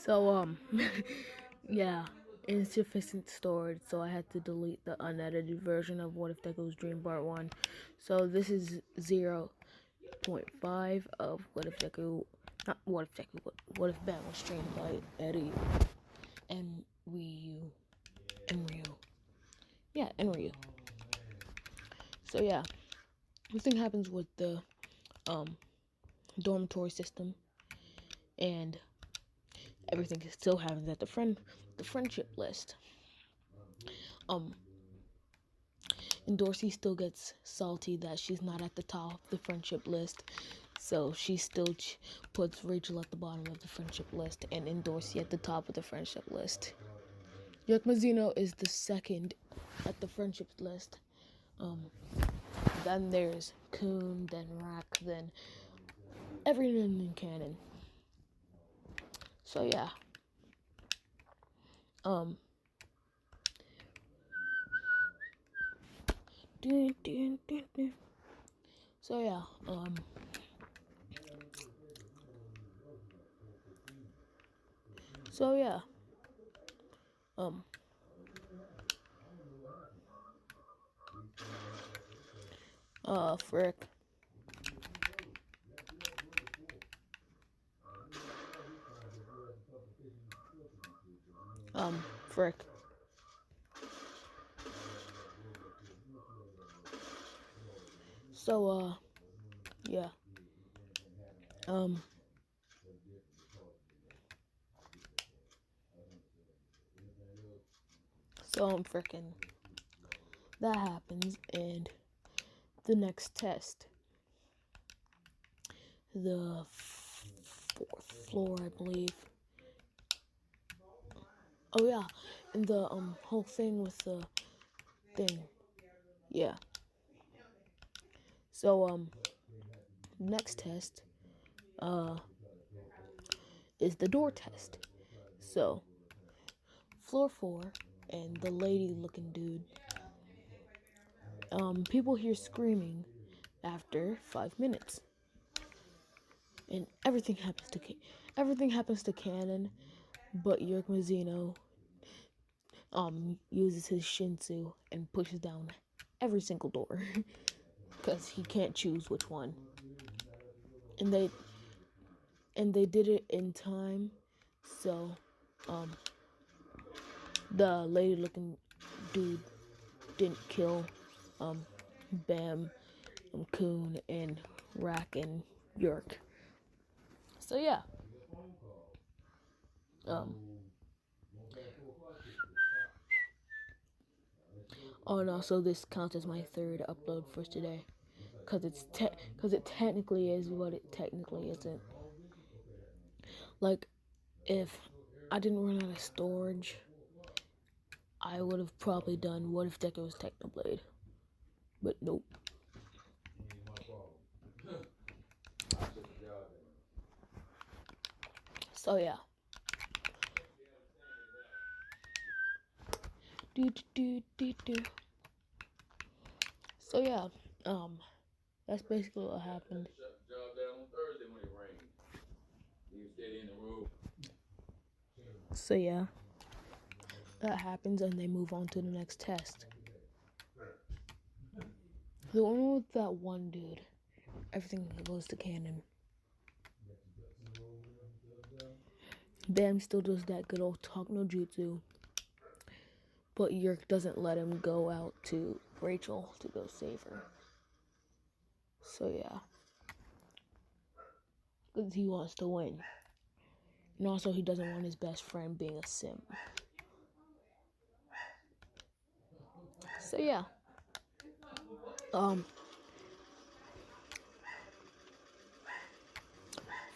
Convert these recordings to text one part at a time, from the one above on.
So, yeah, insufficient storage, so I had to delete the unedited version of What If Deco's Dream Part 1. So this is 0.5 of What If Deco, not What If Deco, What If Ben was trained by Eddie and enryu. Yeah, enryu. So yeah, this thing happens with the, dormitory system, and everything still happens at the friendship list. And Dorsey still gets salty that she's not at the top of the friendship list, so she still puts Rachel at the bottom of the friendship list and Dorsey at the top of the friendship list. Yuck Mazzino is the second at the friendship list. Then there's Coon, then Rack, then everyone in canon. So yeah. So yeah, so yeah, frick. Frick. So, yeah. So, frickin' that happens, and the next test, the fourth floor, I believe. Oh yeah, and the whole thing with the thing. Yeah. So next test is the door test. So floor 4 and the lady looking dude. People hear screaming after 5 minutes. And everything happens to Cannon, but Yuck Mazzino uses his Shinsu and pushes down every single door because he can't choose which one. And they did it in time, so the lady looking dude didn't kill Bam, Coon, and Rack and York. So yeah. Oh, and also this counts as my third upload for today, cause it technically is what it technically isn't. Like, if I didn't run out of storage, I would have probably done What If Deco's Technoblade, but nope. So yeah. So yeah, that's basically what happened. So yeah, that happens and they move on to the next test. The one with that one dude, everything goes to canon. Bam still does that good old talk no jutsu, but Yerk doesn't let him go out to Rachel to go save her. So yeah, because he wants to win. And also he doesn't want his best friend being a sim. So yeah.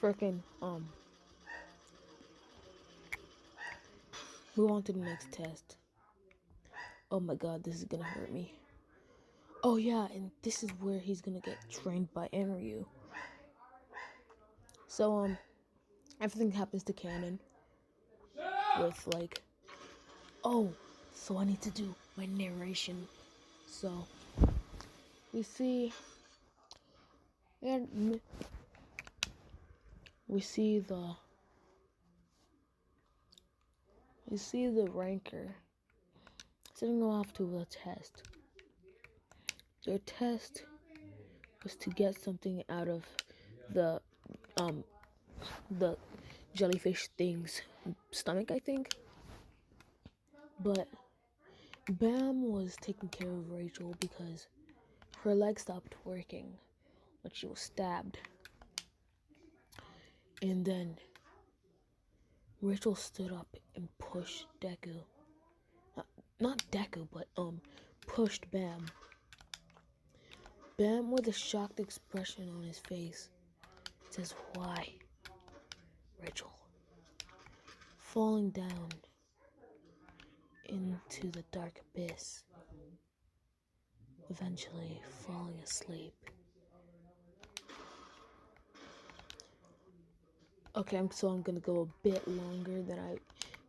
Freaking, move on to the next test. Oh my god, this is gonna hurt me. Oh yeah, and this is where he's gonna get trained by enryu. So, everything happens to canon with like, oh, so I need to do my narration. So, we see, and we see the you see the ranker sending them off to a test. Their test was to get something out of the jellyfish thing's stomach, I think. But Bam was taking care of Rachel because her leg stopped working when she was stabbed. And then Rachel stood up and pushed Deku. Not Deku, but pushed Bam. Bam, with a shocked expression on his face, says, "Why, Rachel?" Falling down into the dark abyss, eventually falling asleep. Okay, so I'm gonna go a bit longer than I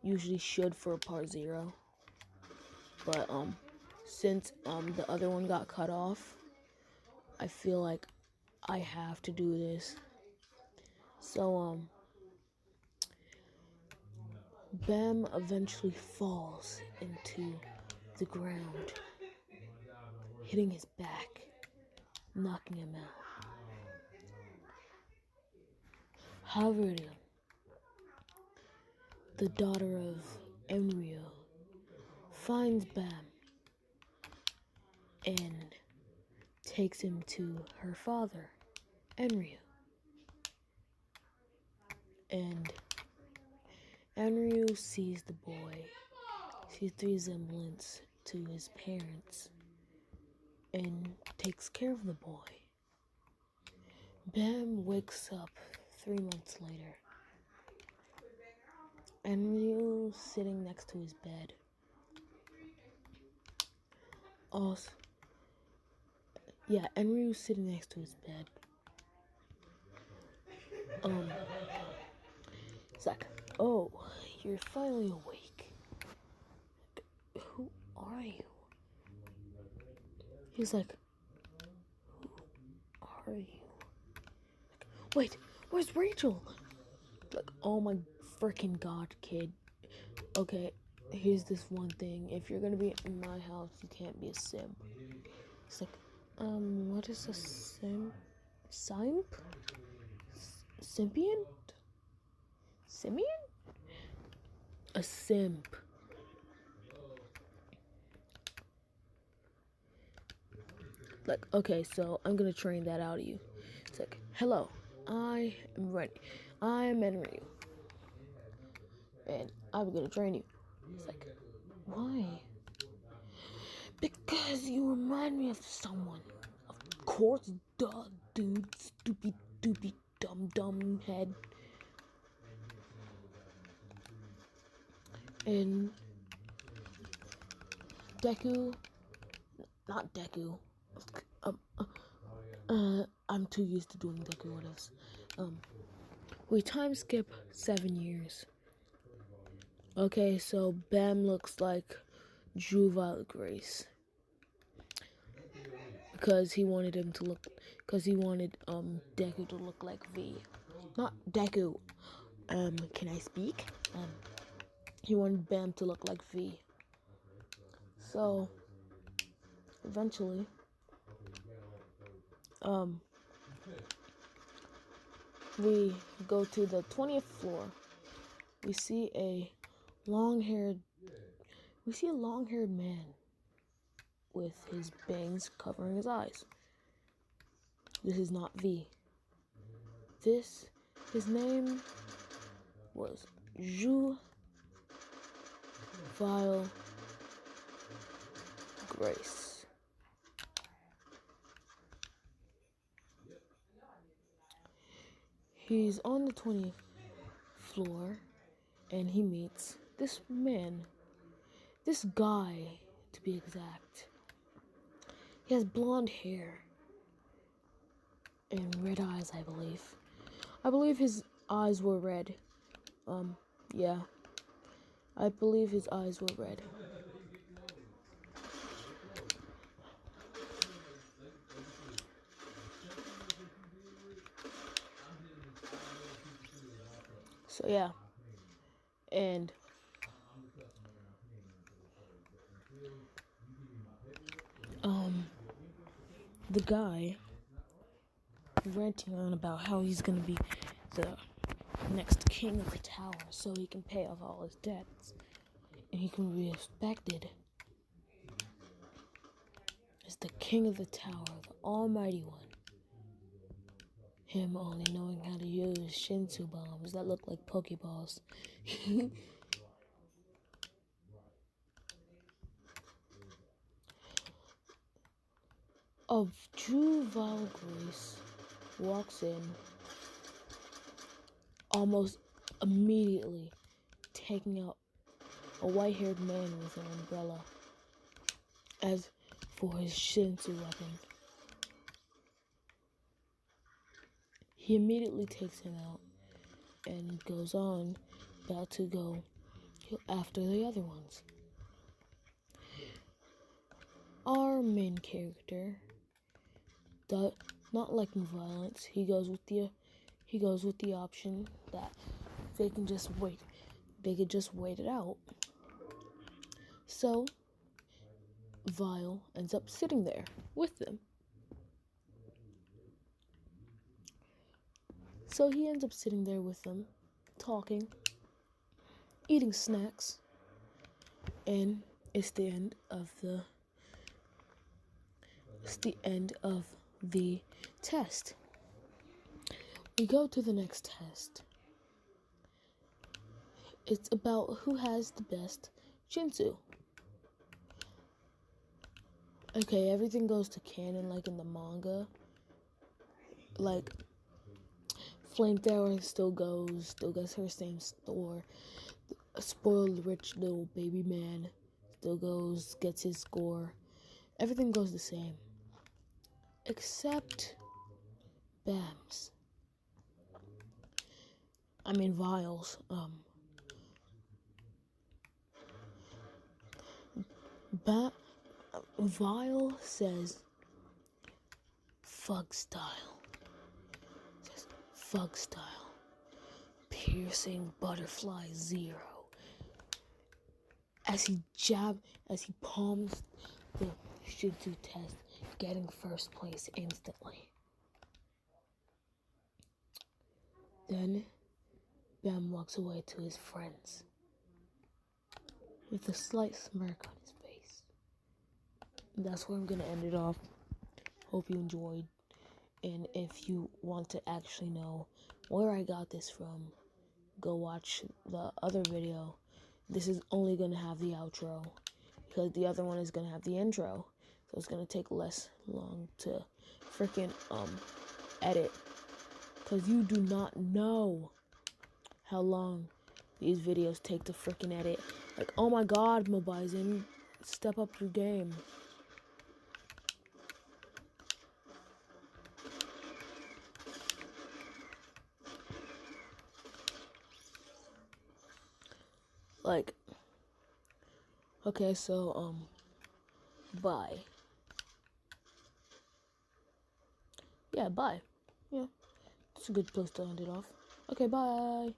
usually should for part 0. But since the other one got cut off, I feel like I have to do this. So Bam eventually falls into the ground, hitting his back, knocking him out. However, the daughter of Enryu finds Bam and takes him to her father, Enryu. And Enryu sees the boy, sees the resemblance to his parents, and takes care of the boy. Bam wakes up 3 months later. Enryu sitting next to his bed. Also, Enryu sitting next to his bed. It's like, "Oh, you're finally awake. Who are you?" He's like, "Who are you?" Like, "Wait, where's Rachel?" Like, "Oh my freaking god, kid. Okay, here's this one thing. If you're gonna be in my house, you can't be a simp." It's like, what is a simp? Simp? Symbiont? Simian? A simp. Like, okay, so I'm gonna train that out of you. It's like, "Hello, I am ready. I am enryu. And I'm gonna train you." It's like, "Why?" "Because you remind me of someone." "Of course, duh, dude. Stupid, doopy, dumb head." And Deku, not Deku. I'm too used to doing Deku what else. We time skip 7 years. Okay, so Bam looks like Drew Violet Grace. Because he wanted Deku to look like V. Not Deku. Can I speak? He wanted Bam to look like V. So, eventually, we go to the 20th floor. We see a long-haired man with his bangs covering his eyes. This is not V. His name was Zhu Vile Grace. He's on the 20th floor and he meets this man, this guy to be exact. He has blonde hair and red eyes, I believe. I believe his eyes were red. Yeah. I believe his eyes were red. So yeah. And the guy ranting on about how he's gonna be the next king of the tower so he can pay off all his debts and he can be respected as the king of the tower, the almighty one. Him only knowing how to use Shinsu bombs that look like Pokeballs. A true vile grace walks in almost immediately, taking out a white-haired man with an umbrella as for his Shinsu weapon. He immediately takes him out and goes on about to go after the other ones. Our main character, not liking violence, he goes with the option that they can just wait. They could just wait it out. So Vile ends up sitting there with them. So he ends up sitting there with them, talking, eating snacks, and it's the end of the test. We go to the next test. It's about who has the best Shinsu. Okay, everything goes to canon like in the manga. Like, Flamethrower still gets her same score. A spoiled rich little baby man still gets his score. Everything goes the same. Except Vile's. Vile says Fug style. Fug style. Piercing butterfly 0. As he palms the Shinsu test, getting first place instantly. Then Bam walks away to his friends with a slight smirk on his face. And that's where I'm gonna end it off. Hope you enjoyed. And if you want to actually know where I got this from, go watch the other video. This is only gonna have the outro because the other one is gonna have the intro. So it's gonna take less long to freaking edit. Because you do not know how long these videos take to freaking edit. Like, oh my god, Mobizen, step up your game. Like, okay, so, bye. Yeah, bye. Yeah, it's a good place to end it off. Okay, bye.